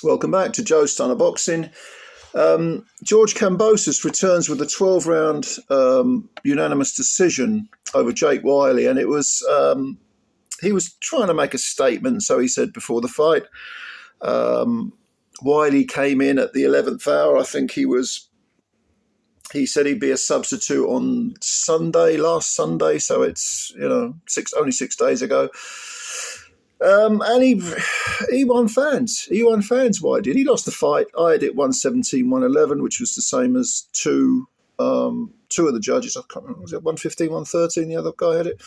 Welcome back to Joe's Stunner Boxing. George Kambosos returns with a 12-round unanimous decision over Jake Wyllie, and it was he was trying to make a statement, so he said before the fight. Wyllie came in at the 11th hour. I think he said he'd be a substitute on last Sunday, so it's only 6 days ago. And he won fans. He won fans. Why did he? Lost the fight. I had it 117, 111, which was the same as two of the judges. I can't remember. Was it 115, 113? The other guy had it.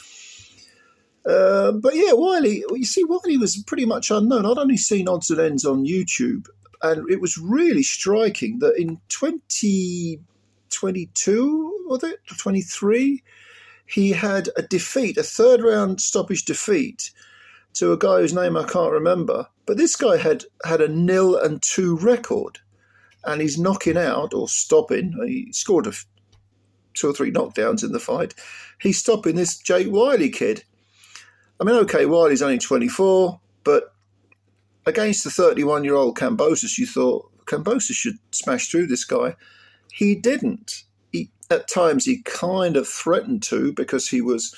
But yeah, Wyllie. You see, Wyllie was pretty much unknown. I'd only seen odds and ends on YouTube, and it was really striking that in 2022, was it 23, he had a defeat, a third-round stoppage defeat, to a guy whose name I can't remember. But this guy had a 0-2 record, and he's knocking out or stopping. He scored 2 or 3 knockdowns in the fight. He's stopping this Jake Wyllie kid. I mean, okay, Wyllie's only 24, but against the 31-year-old Kambosos, you thought Kambosos should smash through this guy. He didn't. At times, he kind of threatened to, because he was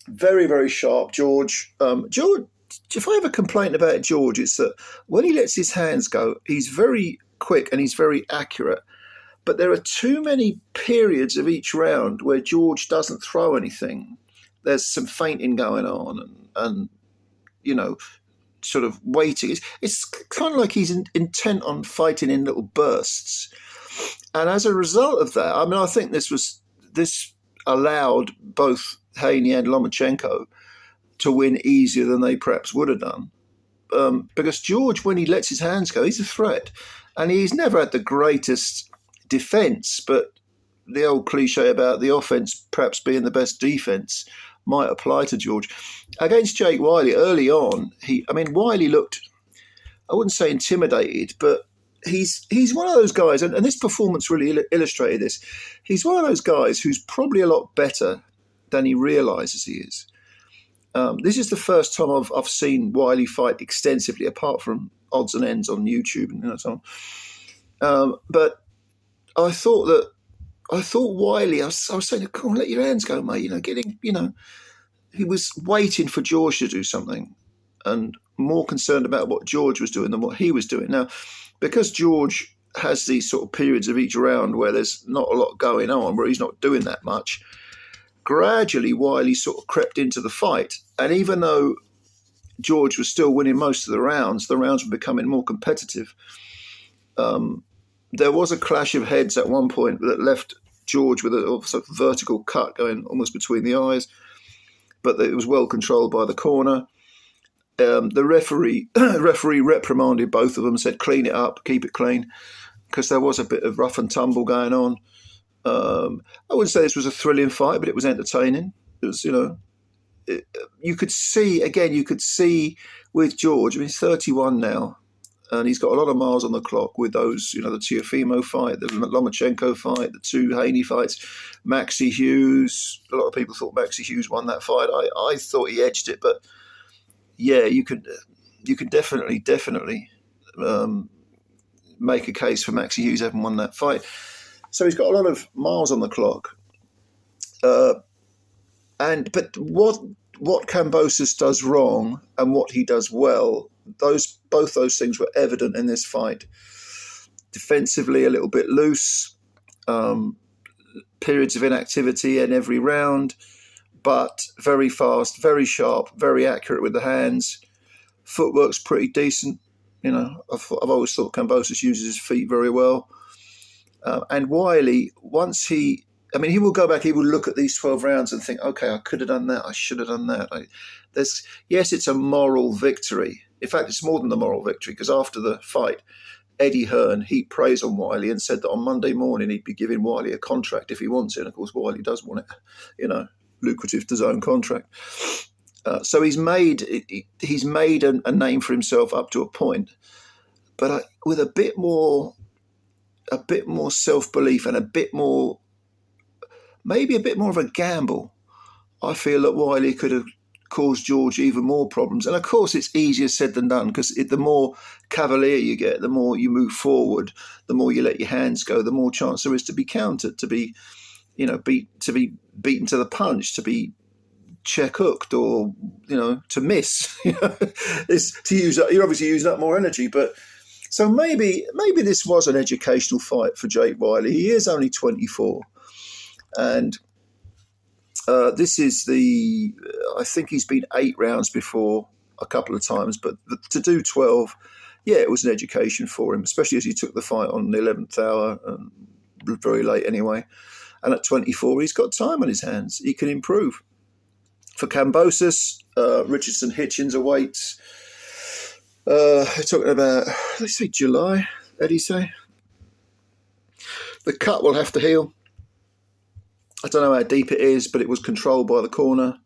very, very sharp. George, if I have a complaint about George, it's that when he lets his hands go, he's very quick and he's very accurate. But there are too many periods of each round where George doesn't throw anything. There's some feinting going on and sort of waiting. It's kind of like he's intent on fighting in little bursts. And as a result of that, I mean, I think this allowed both Haney and Lomachenko to win easier than they perhaps would have done. Because George, when he lets his hands go, he's a threat. And he's never had the greatest defense, but the old cliche about the offense perhaps being the best defense might apply to George. Against Jake Wyllie early on, Wyllie looked, I wouldn't say intimidated, but he's one of those guys, and this performance really illustrated this. He's one of those guys who's probably a lot better than he realises he is. This is the first time I've seen Wyllie fight extensively, apart from odds and ends on YouTube and so on. But I thought Wyllie, I was saying, come on, let your hands go, mate. He was waiting for George to do something and more concerned about what George was doing than what he was doing. Now, because George has these sort of periods of each round where there's not a lot going on, where he's not doing that much, gradually Wyllie sort of crept into the fight. And even though George was still winning most of the rounds were becoming more competitive. There was a clash of heads at one point that left George with a sort of vertical cut going almost between the eyes, but it was well controlled by the corner. The referee reprimanded both of them, said clean it up, keep it clean, because there was a bit of rough and tumble going on. I wouldn't say this was a thrilling fight, but it was entertaining. It was, you could see with George, I mean, he's 31 now, and he's got a lot of miles on the clock with those, the Teofimo fight, the Lomachenko fight, the 2 Haney fights, Maxie Hughes. A lot of people thought Maxie Hughes won that fight. I thought he edged it, but yeah, you can definitely make a case for Maxie Hughes having won that fight. So he's got a lot of miles on the clock. But what Kambosos does wrong and what he does well, both those things were evident in this fight. Defensively, a little bit loose, periods of inactivity in every round, but very fast, very sharp, very accurate with the hands. Footwork's pretty decent. I've always thought Kambosos uses his feet very well. And Wyllie, he will go back, he will look at these 12 rounds and think, okay, I could have done that, I should have done that. Yes, it's a moral victory. In fact, it's more than the moral victory, because after the fight, Eddie Hearn heaped praise on Wyllie and said that on Monday morning he'd be giving Wyllie a contract if he wants it. And of course, Wyllie does want it, lucrative to his own contract. So he's made a name for himself up to a point, but with a bit more self-belief and maybe a bit more of a gamble, I feel that Wyllie could have cause George even more problems. And of course, it's easier said than done, because the more cavalier you get, the more you move forward, the more you let your hands go, the more chance there is to be countered, to be, beaten to the punch, to be check hooked, or to miss. It's to use up. You're obviously using up more energy, but so maybe this was an educational fight for Jake Wyllie. He is only 24, and this is I think he's been 8 rounds before a couple of times, but to do 12, yeah, it was an education for him, especially as he took the fight on the 11th hour, very late anyway. And at 24, he's got time on his hands. He can improve. For Kambosos, Richardson, Hitchins awaits. Talking about, let's say July, Eddie say. The cut will have to heal. I don't know how deep it is, but it was controlled by the corner.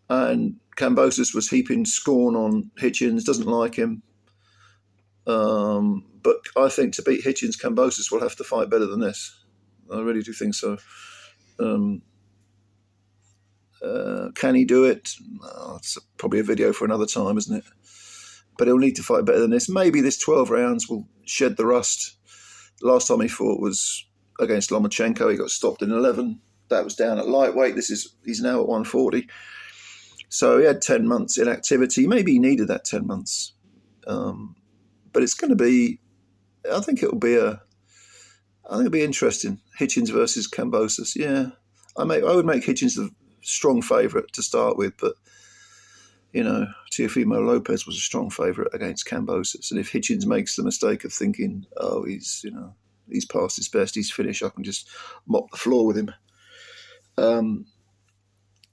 And Kambosos was heaping scorn on Hitchins, doesn't like him. But I think to beat Hitchins, Kambosos will have to fight better than this. I really do think so. Can he do it? It's probably a video for another time, isn't it? But he'll need to fight better than this. Maybe this 12 rounds will shed the rust. Last time he fought was against Lomachenko. He got stopped in 11. That was down at lightweight. He's now at 140. So he had 10 months inactivity. Maybe he needed that 10 months. But it's going to be, I think it'll be interesting. Hitchins versus Kambosos. Yeah, I would make Hitchins the strong favourite to start with, but Teofimo Lopez was a strong favourite against Kambosos. And if Hitchins makes the mistake of thinking, oh, he's past his best, he's finished, I can just mop the floor with him,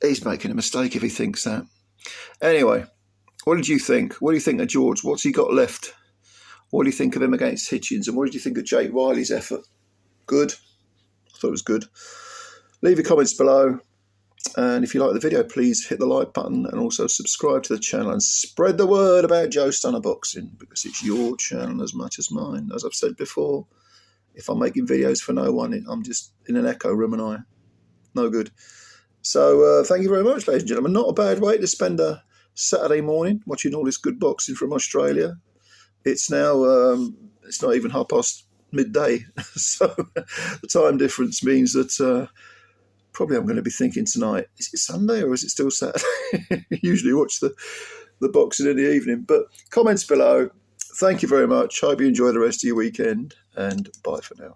he's making a mistake if he thinks that. Anyway, what did you think? What do you think of George? What's he got left? What do you think of him against Hitchins? And what did you think of Jake Wyllie's effort? Good? I thought it was good. Leave your comments below. And if you like the video, please hit the like button and also subscribe to the channel and spread the word about Joe Stunner Boxing, because it's your channel as much as mine. As I've said before, if I'm making videos for no one, I'm just in an echo room and no good. So thank you very much, ladies and gentlemen. Not a bad way to spend a Saturday morning watching all this good boxing from Australia. It's now, it's not even midday. So the time difference means that probably I'm going to be thinking tonight, is it Sunday or is it still Saturday? Usually watch the boxing in the evening. But comments below. Thank you very much. Hope you enjoy the rest of your weekend, and bye for now.